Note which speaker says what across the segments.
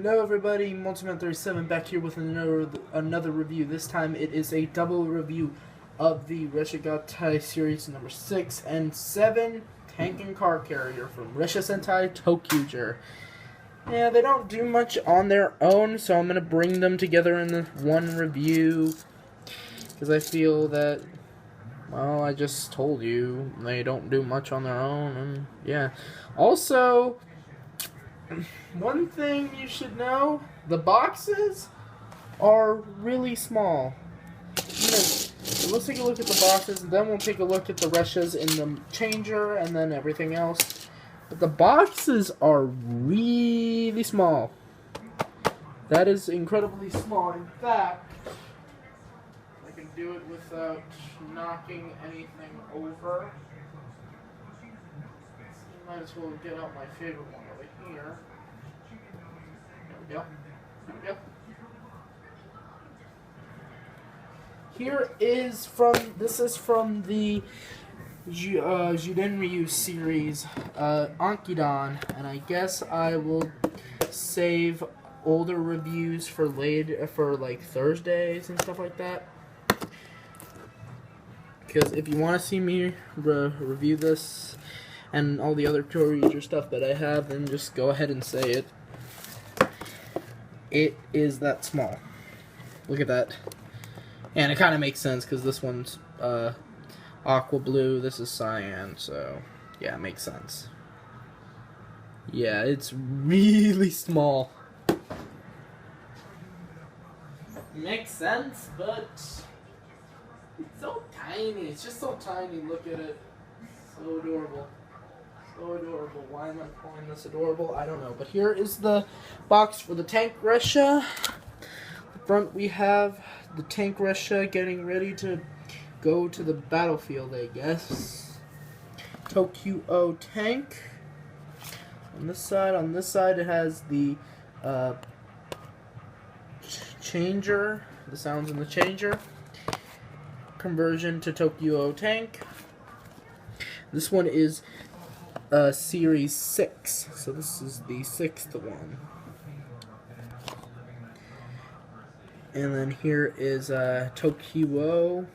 Speaker 1: Hello everybody, Multiman37 back here with another review. This time it is a double review of the ressha series number 6 and 7 tank and car carrier from ressha sentai toQger. Yeah, they don't do much on their own, so I'm going to bring them together in one review because I feel that, well, I just told you they don't do much on their own, and yeah. Also, one thing you should know, the boxes are really small. Let's take a look at the boxes, and then we'll take a look at the reshas in the changer, and then everything else. But the boxes are really small. That is incredibly small. In fact, I can do it without knocking anything over. Might as well get out my favorite one over here. There we go. There we go. This is from the Judenryu series, Ankidan, and I guess I will save older reviews for like Thursdays and stuff like that. Because if you want to see me review this and all the other toQger stuff that I have, then just go ahead and say it. It is that small. Look at that. And it kind of makes sense because this one's aqua blue, this is cyan, so yeah, it makes sense. Yeah, it's really small. Makes sense, but it's so tiny. It's just so tiny. Look at it. So adorable. So adorable. Why am I calling this adorable? I don't know. But here is the box for the tank ressha. The front we have the tank ressha getting ready to go to the battlefield, I guess. toQger tank. On this side it has the changer, the sounds in the changer. Conversion to toQger tank. This one is Series 6, so this is the 6th one. And then here is toQger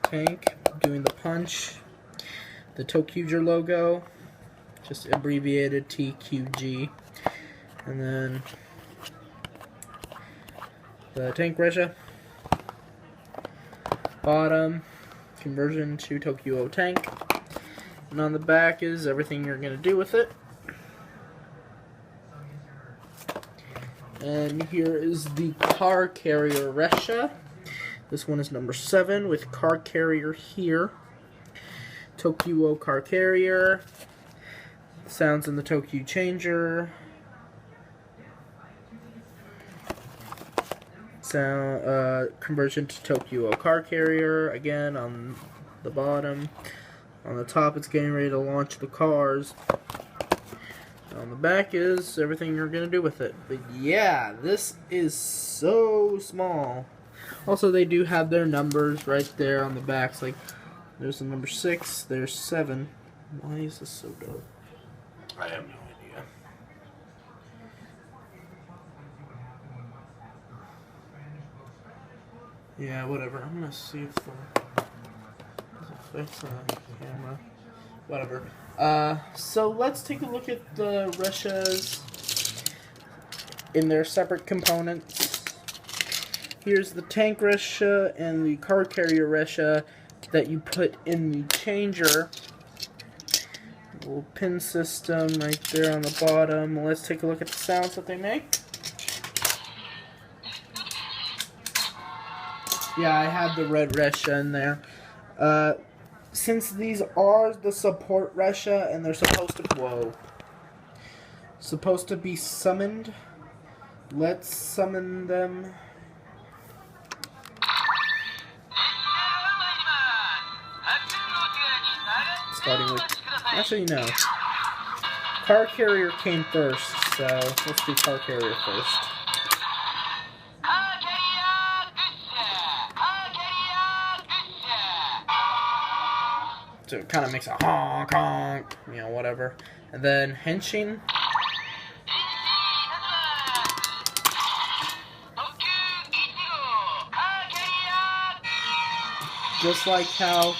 Speaker 1: tank doing the punch. The toQger logo, just abbreviated TQG. And then the tank ressha. Bottom, conversion to toQger tank. And on the back is everything you're going to do with it. And here is the car carrier ressha. This one is number 7 with car carrier here. toQger car carrier. Sounds in the toQger changer. Conversion to toQger car carrier again on the bottom. On the top, it's getting ready to launch the cars. On the back is everything you're going to do with it. But yeah, this is so small. Also, they do have their numbers right there on the backs. Like, there's the number 6, there's 7. Why is this so dark? I have no idea. Yeah, whatever. I'm going to see if that's a camera. Whatever. So let's take a look at the reshas in their separate components. Here's the tank ressha and the car carrier ressha that you put in the changer. Little pin system right there on the bottom. Let's take a look at the sounds that they make. Yeah, I have the red ressha in there. Since these are the support ressha and they're supposed to be summoned, let's summon them. Starting with, actually no, car carrier came first, so let's do car carrier first. So it kind of makes a honk honk, you know, whatever. And then henshin. just like how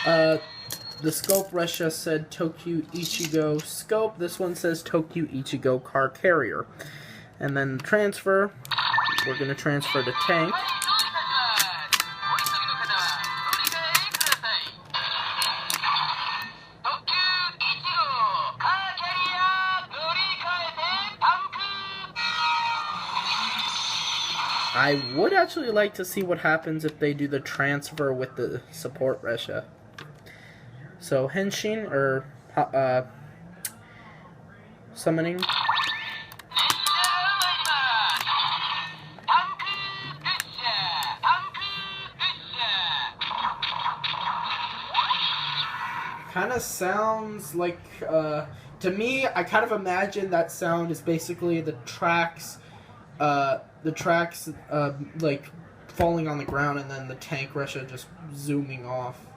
Speaker 1: the Scope ressha said toQ Ichigo Scope, this one says toQ Ichigo Car Carrier. And then transfer, we're going to transfer to tank. I would actually like to see what happens if they do the transfer with the support ressha. So henshin, or summoning. Kind of sounds like, to me, I kind of imagine that sound is basically the tracks, like, falling on the ground and then the tank ressha just zooming off.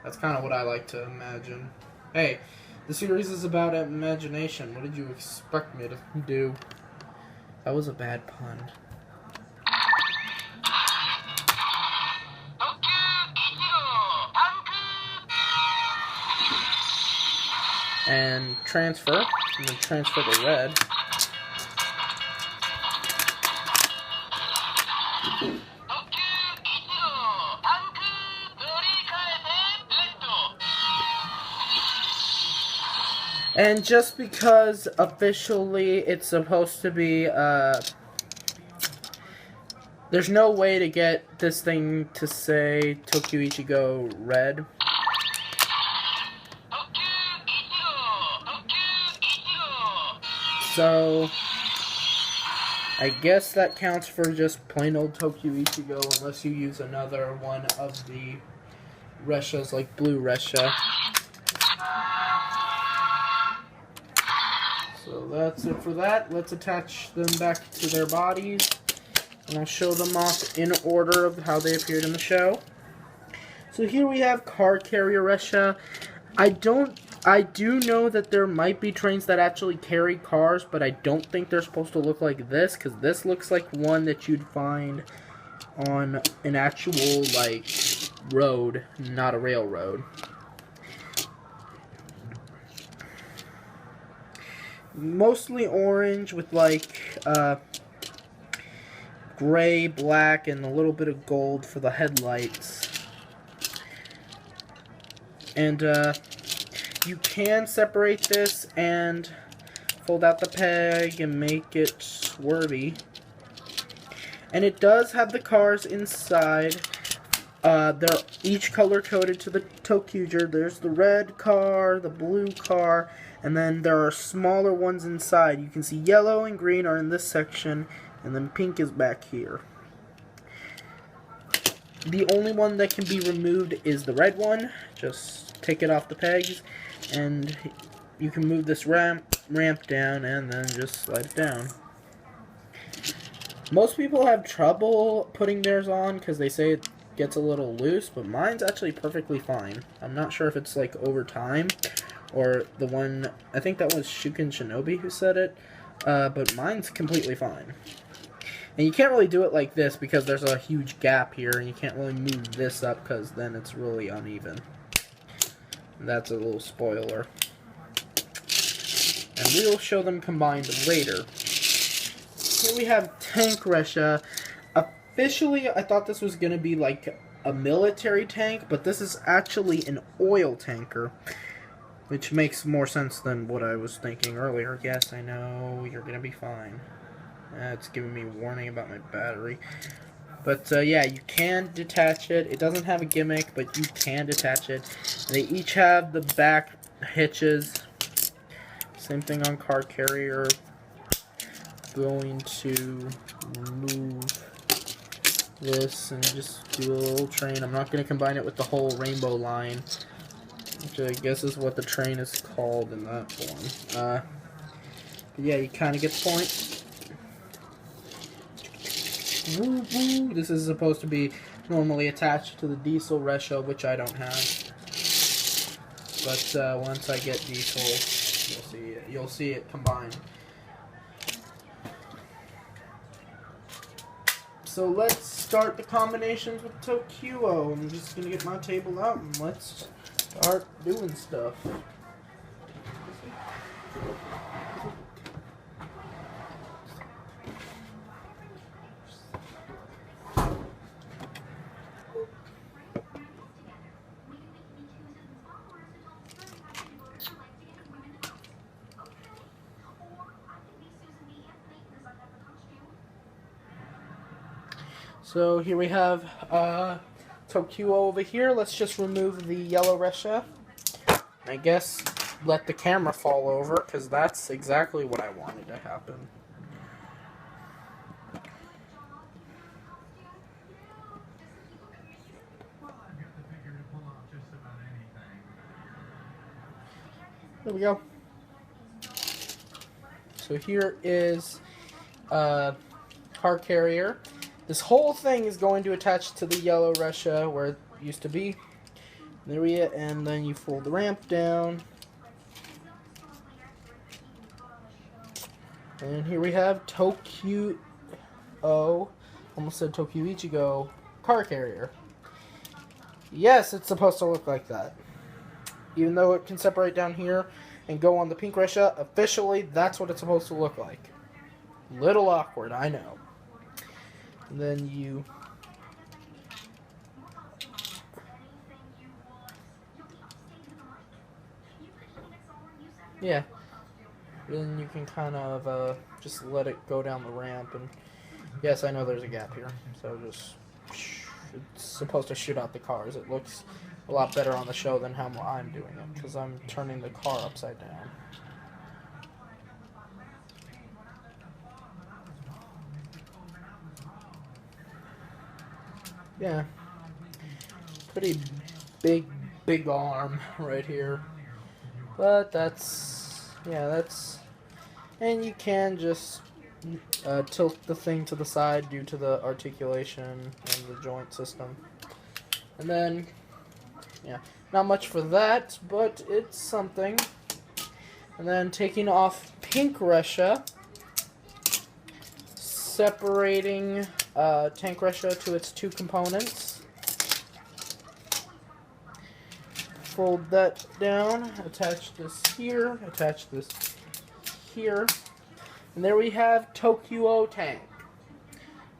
Speaker 1: That's kind of what I like to imagine. Hey, the series is about imagination. What did you expect me to do? That was a bad pun. And transfer, and then transfer to red. And just because officially it's supposed to be, there's no way to get this thing to say toQ Ichigo red. So, I guess that counts for just plain old toQ Ichigo, unless you use another one of the reshas, like blue ressha. So that's it for that. Let's attach them back to their bodies, and I'll show them off in order of how they appeared in the show. So here we have Car Carrier ressha. I do know that there might be trains that actually carry cars, but I don't think they're supposed to look like this, because this looks like one that you'd find on an actual, like, road, not a railroad. Mostly orange with, like, gray, black, and a little bit of gold for the headlights. And, you can separate this and fold out the peg and make it swervy. And it does have the cars inside. They're each color-coded to the toQger. There's the red car, the blue car, and then there are smaller ones inside. You can see yellow and green are in this section, and then pink is back here. The only one that can be removed is the red one. Just take it off the pegs, and you can move this ramp down and then just slide it down. Most people have trouble putting theirs on because they say it gets a little loose, but mine's actually perfectly fine. I'm not sure if it's like over time or the one, I think that was Shuken Shinobi who said it, but mine's completely fine. And you can't really do it like this because there's a huge gap here, and you can't really move this up because then it's really uneven. That's a little spoiler. And we'll show them combined later. Here we have Tank Ressha. Officially, I thought this was going to be like a military tank, but this is actually an oil tanker, which makes more sense than what I was thinking earlier. Yes, I know, you're going to be fine. It's giving me a warning about my battery. But, yeah, you can detach it. It doesn't have a gimmick, but you can detach it. They each have the back hitches. Same thing on Car Carrier. Going to remove this and just do a little train. I'm not going to combine it with the whole rainbow line, which I guess is what the train is called in that form. But yeah, you kind of get the point. Woo woo. This is supposed to be normally attached to the diesel ressha, which I don't have. But once I get diesel, you'll see it combined. So let's start the combinations with toQger. I'm just gonna get my table out and let's start doing stuff. So here we have toQger over here. Let's just remove the yellow ressha. I guess let the camera fall over, because that's exactly what I wanted to happen. There we go. So here is car carrier. This whole thing is going to attach to the yellow ressha where it used to be. There we are, and then you fold the ramp down. And here we have toQger, almost said toQger, car carrier. Yes, it's supposed to look like that. Even though it can separate down here and go on the pink ressha, officially that's what it's supposed to look like. Little awkward, I know. And then you then you can kind of just let it go down the ramp. And yes, I know there's a gap here, so just it's supposed to shoot out the cars. It looks a lot better on the show than how I'm doing it, because I'm turning the car upside down. Yeah, pretty big arm right here, but that's, and you can just tilt the thing to the side due to the articulation and the joint system. And then, not much for that, but it's something. And then taking off pink ressha, separating tank ressha to its two components. Fold that down, attach this here, attach this here. And there we have toQger tank,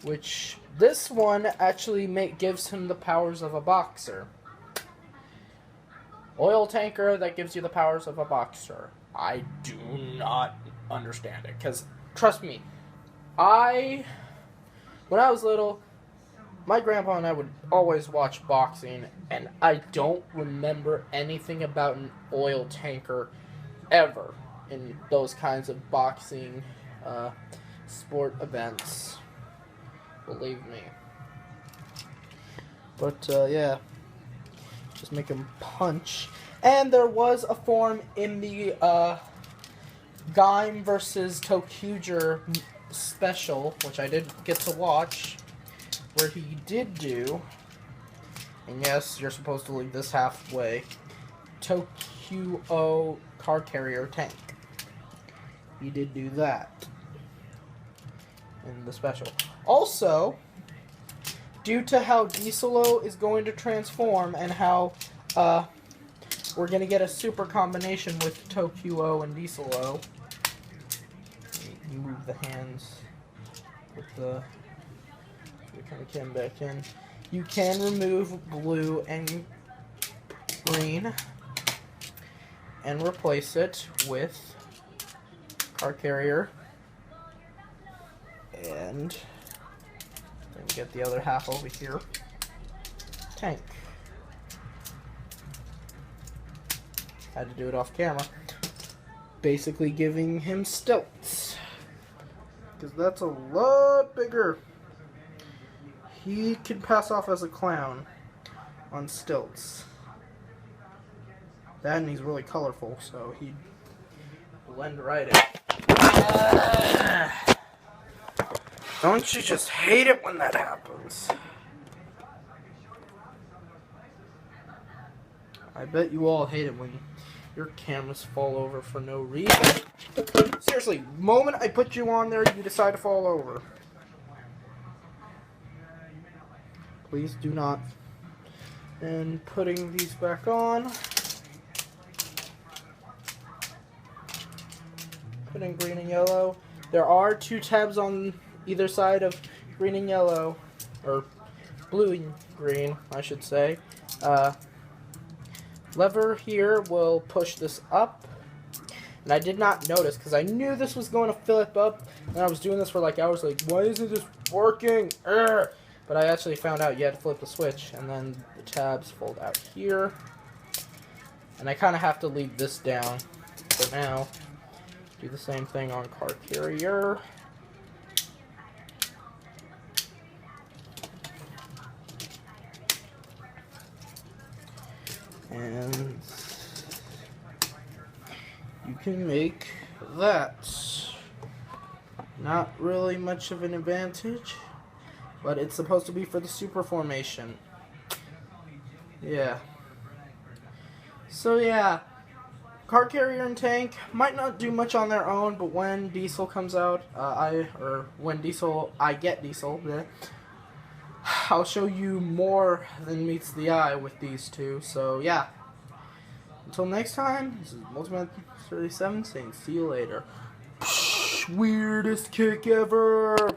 Speaker 1: which this one actually gives him the powers of a boxer. Oil tanker that gives you the powers of a boxer. I do not understand it, because trust me, when I was little, my grandpa and I would always watch boxing, and I don't remember anything about an oil tanker ever in those kinds of boxing sport events. Believe me. But yeah, just make him punch. And there was a form in the Gaim versus toQger special, which I did get to watch, where he did do, and yes, you're supposed to leave this halfway, toQger car carrier tank. He did do that in the special. Also, due to how Dieselo is going to transform and how we're going to get a super combination with toQger and Dieselo. Move the hands with the kind of cam back in. You can remove blue and green and replace it with car carrier, and then get the other half over here, tank. Had to do it off camera, basically giving him stilts, because that's a lot bigger. He can pass off as a clown on stilts. That, and he's really colorful, so he'd blend right in. Don't you just hate it when that happens? I bet you all hate it when your cameras fall over for no reason. Seriously, moment I put you on there, you decide to fall over. Please do not. And putting these back on. Putting green and yellow. There are 2 tabs on either side of green and yellow. Or blue and green, I should say. Lever here will push this up. And I did not notice because I knew this was going to flip up. And I was doing this for like hours, like, why isn't this working? Urgh! But I actually found out you had to flip the switch. And then the tabs fold out here. And I kind of have to leave this down for now. Do the same thing on car carrier. And you can make that. Not really much of an advantage, but it's supposed to be for the super formation. Yeah. So yeah, car carrier and tank might not do much on their own, but when Diesel comes out, I get Diesel, bleh, I'll show you more than meets the eye with these two. So yeah, until next time, this is Multiman 37 saying see you later. Weirdest kick ever.